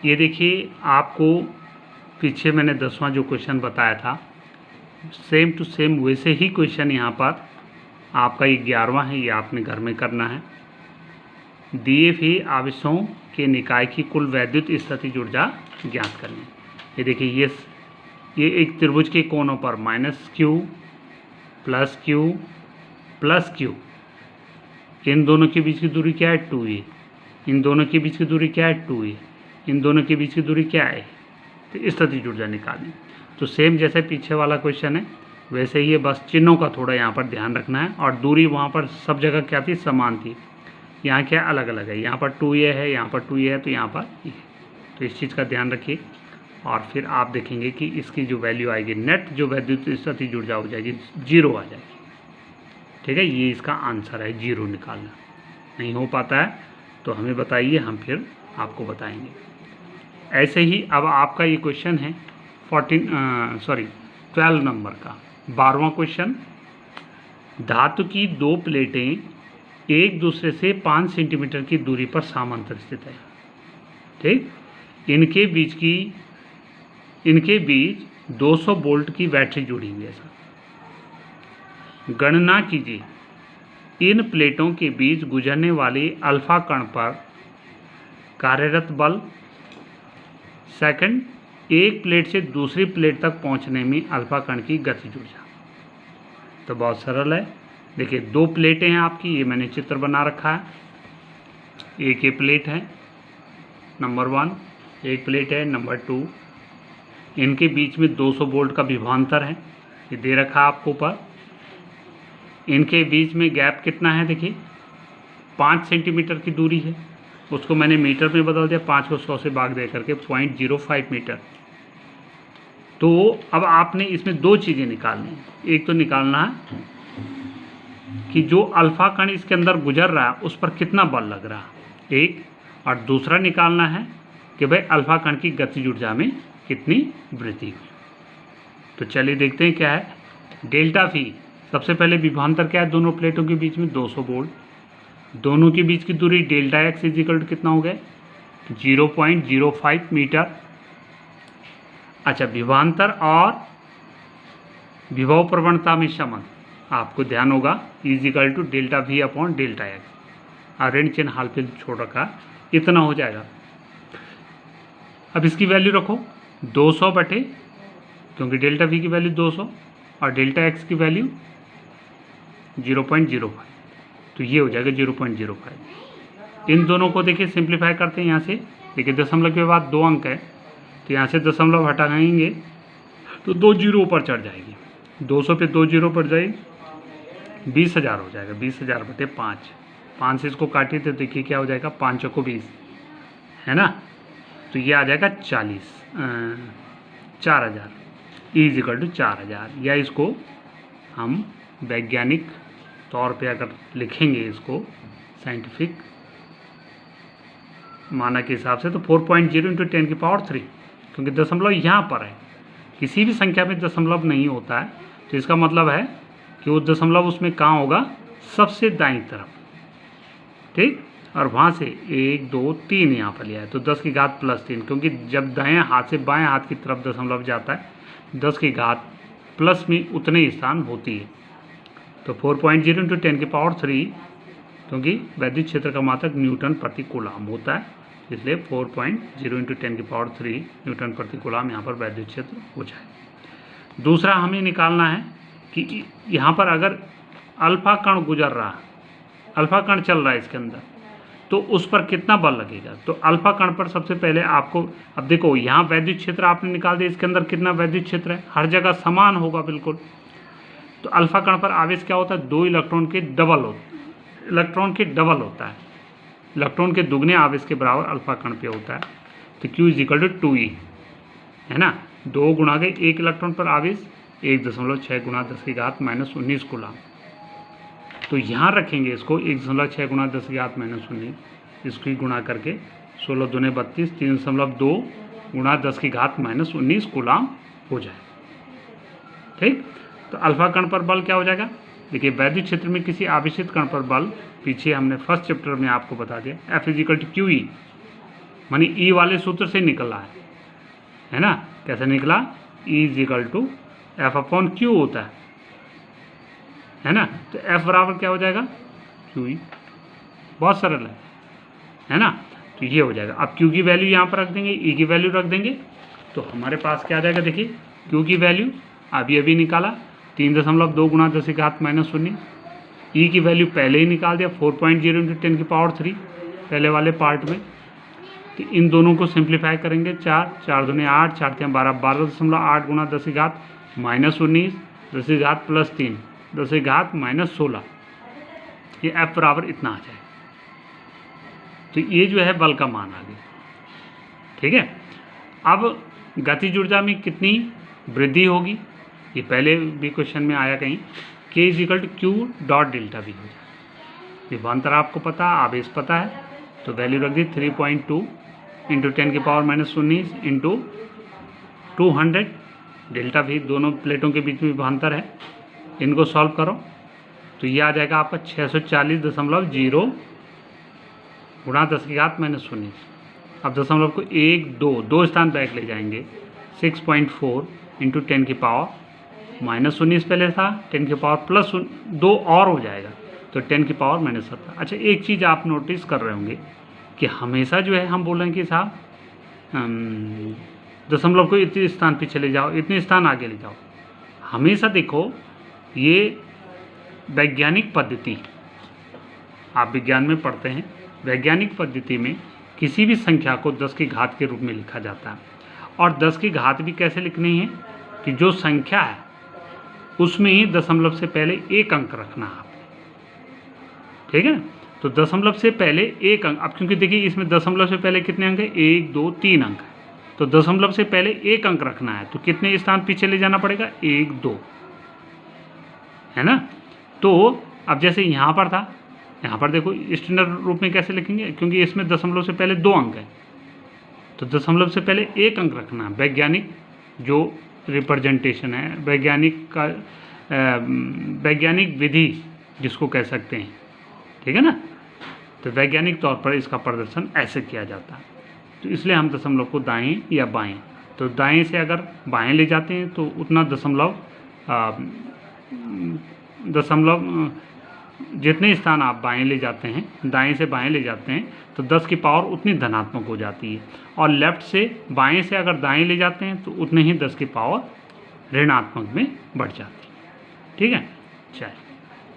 ये देखिए, आपको पीछे मैंने 10वां जो क्वेश्चन बताया था, सेम टू सेम वैसे ही क्वेश्चन यहाँ पर आपका ये 11वां है, ये आपने घर में करना है। दिए हुए आवेशों के निकाय की कुल वैद्युत स्थितिज ऊर्जा ज्ञात करनी। ये देखिए, ये एक त्रिभुज के कोनों पर -q +q +q, इन दोनों के बीच की दूरी क्या है 2a, इन दोनों के बीच की दूरी क्या है 2a, इन दोनों के बीच की दूरी क्या है, तो स्थितिज ऊर्जा निकालनी। तो सेम जैसे पीछे वाला क्वेश्चन है वैसे ही है, बस चिन्हों का थोड़ा यहाँ पर ध्यान रखना है। और दूरी वहाँ पर सब जगह क्या थी, समान थी। यहाँ क्या अलग अलग है, यहाँ पर 2a है, यहाँ पर 2a है, तो यहाँ पर ये। तो इस चीज़ का ध्यान रखिए। और फिर आप देखेंगे कि इसकी जो वैल्यू आएगी, नेट जो वैद्युत स्थितिज ऊर्जा हो जाएगी 0 आ जाएगी। ठीक है, ये इसका आंसर है, 0 निकालना। नहीं हो पाता है तो हमें बताइए, हम फिर आपको बताएंगे। ऐसे ही अब आपका ये क्वेश्चन है 12 नंबर का 12वां क्वेश्चन। धातु की 2 प्लेटें एक दूसरे से 5 सेंटीमीटर की दूरी पर समांतर स्थित है। ठीक, इनके बीच 200 वोल्ट की बैटरी जुड़ी हुई है। गणना कीजिए, इन प्लेटों के बीच गुजरने वाली अल्फा कण पर कार्यरत बल। सेकंड, एक प्लेट से दूसरी प्लेट तक पहुंचने में अल्फा कण की गतिज ऊर्जा। तो बहुत सरल है। देखिए, 2 प्लेटें हैं आपकी, ये मैंने चित्र बना रखा है। एक ये प्लेट है नंबर 1, एक प्लेट है नंबर 2। इनके बीच में 200 वोल्ट का विभवांतर है, ये दे रखा है आपको ऊपर। इनके बीच में गैप कितना है, देखिए 5 सेंटीमीटर की दूरी है। उसको मैंने मीटर में बदल दिया, 5 को 100 से भाग दे करके 0.05 मीटर। तो अब आपने इसमें 2 चीज़ें निकालनी है। एक तो निकालना है कि जो अल्फा कण इसके अंदर गुजर रहा है उस पर कितना बल लग रहा है, एक। और दूसरा निकालना है कि भाई अल्फा कण की गतिज ऊर्जा में कितनी वृद्धि हुई। तो चलिए देखते हैं क्या है। डेल्टा V, सबसे पहले विभवांतर क्या है दोनों प्लेटों के बीच में, 200 वोल्ट। दोनों के बीच की दूरी डेल्टा x इजिकल टू कितना हो गया, 0.05 मीटर। अच्छा, विभवांतर और विभव प्रवणता में संबंध आपको ध्यान होगा, is equal to delta V upon delta x। और ऋण चिन्ह हाल फिल छोड़ रखा, इतना हो जाएगा। अब इसकी वैल्यू रखो 200 बटे, क्योंकि डेल्टा V की वैल्यू 200 और डेल्टा x की वैल्यू 0.05, तो ये हो जाएगा 0.05। इन दोनों को देखिए सिंप्लीफाई करते हैं यहाँ से। देखिए, दशमलव के बाद 2 अंक है, तो यहाँ से दशमलव हटाएंगे तो 2 जीरो ऊपर चढ़ जाएगी। 200 पे 2 जीरो पड़ जाएगी, 20,000 हो जाएगा। 20,000 बटे 5, 5 से इसको काटिए तो देखिए क्या हो जाएगा, 5 को 20 है ना, तो ये आ जाएगा 4,000 इजिकल टू 4,000। या इसको हम वैज्ञानिक तौर पे अगर लिखेंगे, इसको साइंटिफिक मानक के हिसाब से, तो 4.0 इंटू 10⁻3, क्योंकि दशमलव यहाँ पर है। किसी भी संख्या में दशमलव नहीं होता है, तो इसका मतलब है कि वो दशमलव उसमें कहाँ होगा, सबसे दाईं तरफ। ठीक, और वहाँ से 1 2 3 यहाँ पर लिया है, तो 10 की घात +3, क्योंकि जब दाएं हाथ से बाएं हाथ की तरफ दशमलव जाता है, 10 की घात प्लस में उतने ही स्थान होती है। तो 4.0 इंटू 10⁻3, क्योंकि वैद्युत क्षेत्र का मात्रक न्यूटन प्रति कूलाम होता है, इसलिए 4.0 इंटू 10⁻3 न्यूटन प्रति कूलाम यहाँ पर वैद्युत क्षेत्र हो जाए। दूसरा हमें निकालना है कि यहाँ पर अगर अल्फा कण गुजर रहा है, अल्फा कण चल रहा है इसके अंदर, तो उस पर कितना बल लगेगा। तो अल्फा कण पर सबसे पहले आपको, अब देखो यहाँ वैद्युत क्षेत्र आपने निकाल दिया, इसके अंदर कितना वैद्युत क्षेत्र है, हर जगह समान होगा बिल्कुल। तो अल्फा कण पर आवेश क्या होता है, 2 इलेक्ट्रॉन के डबल होता है। इलेक्ट्रॉन के दुगने आवेश के बराबर अल्फा कण पे होता है। तो Q इजिकल टू 2E है ना, 2 गुणा के 1 इलेक्ट्रॉन पर आवेश 1.6 गुणा 10 की घात -19 कूलाम। तो यहाँ रखेंगे इसको 1.6 गुणा 10 की घात -19, इसकी गुणा करके 16 दूने 32, 3.2 गुणा 10 की घात -19 कूलाम हो जाए। ठीक, तो अल्फा कण पर बल क्या हो जाएगा, देखिए वैद्युत क्षेत्र में किसी आवेशित कण पर बल, पीछे हमने फर्स्ट चैप्टर में आपको बता दिया, F इजिकल टू QE मानी ई वाले सूत्र से निकला है ना। कैसे निकला? E is equal to F upon Q होता है ना। तो एफ बराबर क्या हो जाएगा? Q E. बहुत सरल है ना। तो ये हो जाएगा। अब क्यू की वैल्यू यहाँ पर रख देंगे, ई की वैल्यू रख देंगे, तो हमारे पास क्या आ जाएगा? देखिए क्यू की वैल्यू अभी निकाला 3.2 गुणा 10 की घात -19। ई की वैल्यू पहले ही निकाल दिया 4.0 इंटू 10 की पावर 3 पहले वाले पार्ट में। तो इन दोनों को सिंप्लीफाई करेंगे, 4 दूने 8, 4 3 12, 12.8 गुणा 10 की घात -19, 10 की घात +3, 10 की घात -16। ये एफ बराबर इतना आ जाए। तो ये जो है बल का मान आ गया। ठीक है। अब गतिज ऊर्जा में कितनी वृद्धि होगी? ये पहले भी क्वेश्चन में आया कहीं, K is equal to Q dot delta भी हो जाए। विभवांतर आपको पता, आवेश पता है, तो वैल्यू रख दी 3.2 इंटू 10 की पावर -19 इंटू 200। डेल्टा भी दोनों प्लेटों के बीच में विभवांतर है। इनको सॉल्व करो तो ये आ जाएगा आपका 640.0 गुणा 10 की घात -19। अब दशमलव को 1 2 स्थान बैक ले जाएंगे, 6.4 इंटू 10 की पावर -19 पहले था, 10 की पावर +2 और हो जाएगा, तो 10 की पावर -17। अच्छा, एक चीज़ आप नोटिस कर रहे होंगे कि हमेशा जो है हम बोल रहे हैं कि साहब दशमलव को इतने स्थान पीछे ले जाओ, इतने स्थान आगे ले जाओ। हमेशा देखो, ये वैज्ञानिक पद्धति, आप विज्ञान में पढ़ते हैं, वैज्ञानिक पद्धति में किसी भी संख्या को 10 की घात के रूप में लिखा जाता है। और 10 की घात भी कैसे लिखनी है कि जो संख्या है उसमें ही दशमलव से पहले एक अंक रखना है आपने। ठीक है ना। तो दशमलव से पहले एक अंक, अब क्योंकि देखिए इसमें दशमलव से पहले कितने अंक है? 1 2 3 अंक है, तो दशमलव से पहले एक अंक रखना है, तो कितने स्थान पीछे ले जाना पड़ेगा? 1 2, है ना। तो अब जैसे यहाँ पर था, यहाँ पर देखो स्टैंडर्ड रूप में कैसे लिखेंगे, क्योंकि इसमें दशमलव से पहले 2 अंक है, तो दशमलव से पहले एक अंक रखना है। वैज्ञानिक जो रिप्रेजेंटेशन है, वैज्ञानिक का वैज्ञानिक विधि जिसको कह सकते हैं, ठीक है ना। तो वैज्ञानिक तौर पर इसका प्रदर्शन ऐसे किया जाता है। तो इसलिए हम दशमलव को दाएं या बाएं, तो दाएं से अगर बाएं ले जाते हैं तो उतना दशमलव जितने स्थान आप बाएं ले जाते हैं, दाएं से बाएं ले जाते हैं, तो 10 की पावर उतनी धनात्मक हो जाती है। और लेफ्ट से बाएं से अगर दाएं ले जाते हैं तो उतने ही 10 की पावर ऋणात्मक में बढ़ जाती है। ठीक है। चलिए।